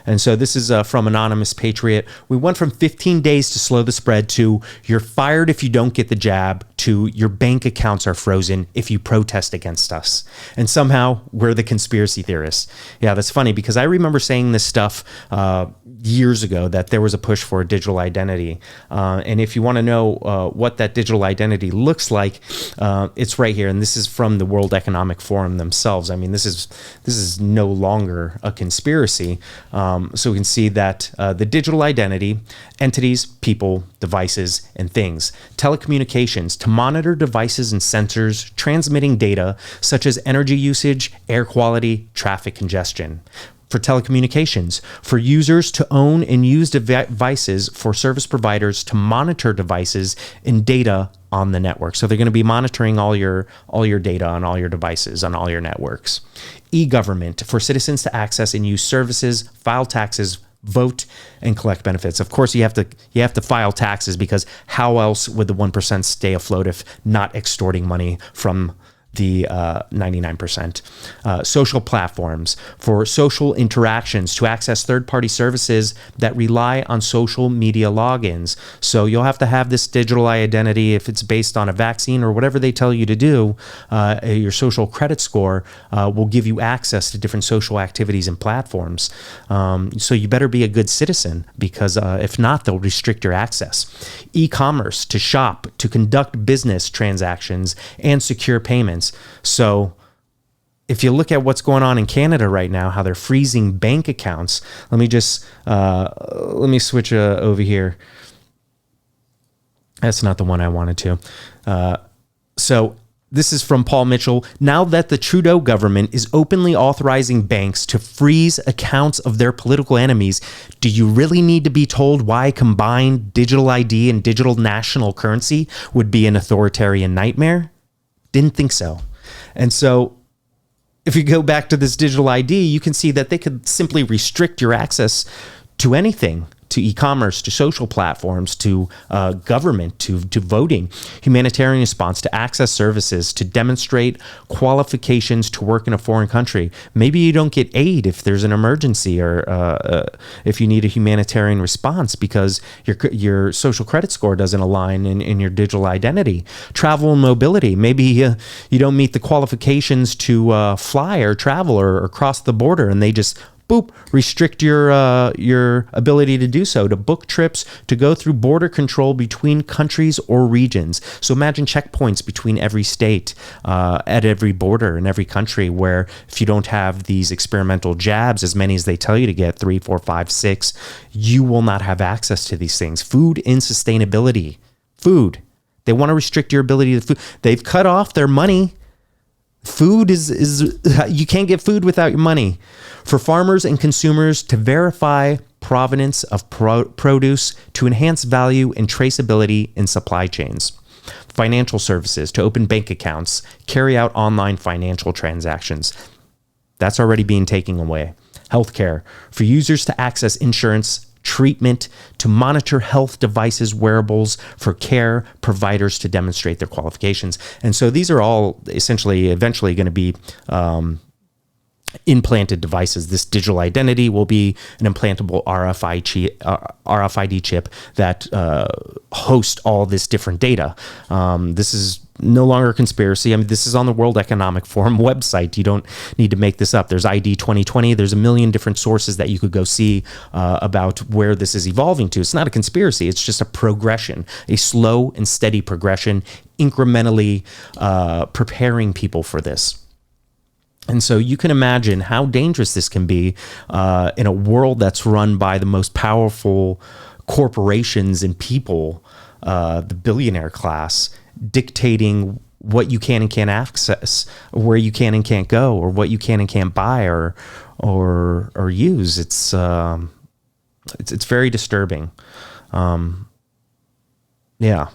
And so this is from Anonymous Patriot. We went from 15 days to slow the spread to you're fired if you don't get the jab to your bank accounts are frozen if you protest against us. And somehow we're the conspiracy theorists. Yeah, that's funny because I remember saying this stuff years ago that there was a push for a digital identity. And if you want to know what that digital identity looks like, it's right here. And this is from the World Economic Forum themselves. I mean, this is no longer a conspiracy. So we can see that the digital identity, entities, people, devices, and things. Telecommunications, to monitor devices and sensors transmitting data such as energy usage, air quality, traffic congestion. For telecommunications, for users to own and use devices, for service providers to monitor devices and data on the network. So they're going to be monitoring all your data on all your devices, on all your networks. E-government, for citizens to access and use services, file taxes, vote, and collect benefits. Of course, you have to file taxes because how else would the 1% stay afloat if not extorting money from the 99%. Social platforms, for social interactions to access third-party services that rely on social media logins. So you'll have to have this digital identity if it's based on a vaccine or whatever they tell you to do. Your social credit score will give you access to different social activities and platforms. So you better be a good citizen because if not, they'll restrict your access. E-commerce, to shop, to conduct business transactions and secure payments. So if you look at what's going on in Canada right now, how they're freezing bank accounts, let me switch over here. That's not the one I wanted to. So this is from Paul Mitchell. Now that the Trudeau government is openly authorizing banks to freeze accounts of their political enemies, do you really need to be told why combined digital ID and digital national currency would be an authoritarian nightmare? Didn't think so. And so if you go back to this digital ID, you can see that they could simply restrict your access to anything, to e-commerce, to social platforms, to government, to voting, humanitarian response, to access services, to demonstrate qualifications to work in a foreign country. Maybe you don't get aid if there's an emergency or if you need a humanitarian response because your social credit score doesn't align in your digital identity. Travel and mobility. Maybe you don't meet the qualifications to fly or travel or cross the border and they just restrict your ability to do so, to book trips, to go through border control between countries or regions. So imagine checkpoints between every state, at every border in every country, where if you don't have these experimental jabs, as many as they tell you to get, 3, 4, 5, 6, you will not have access to these things. Food insustainability. Food. They want to restrict your ability to food. They've cut off their money. Food is you can't get food without your money. For farmers and consumers to verify provenance of produce, to enhance value and traceability in supply chains. Financial services, to open bank accounts, carry out online financial transactions. That's already being taken away. Healthcare, for users to access insurance, treatment, to monitor health devices, wearables, for care providers to demonstrate their qualifications. And so these are all essentially eventually going to be implanted devices. This digital identity will be an implantable RFID chip that hosts all this different data. This is no longer a conspiracy. I mean, this is on the World Economic Forum website. You don't need to make this up. There's ID 2020. There's a million different sources that you could go see about where this is evolving to. It's not a conspiracy. It's just a progression, a slow and steady progression, incrementally preparing people for this. And so you can imagine how dangerous this can be in a world that's run by the most powerful corporations and people, the billionaire class, dictating what you can and can't access, where you can and can't go, or what you can and can't buy or use. It's very disturbing. Yeah.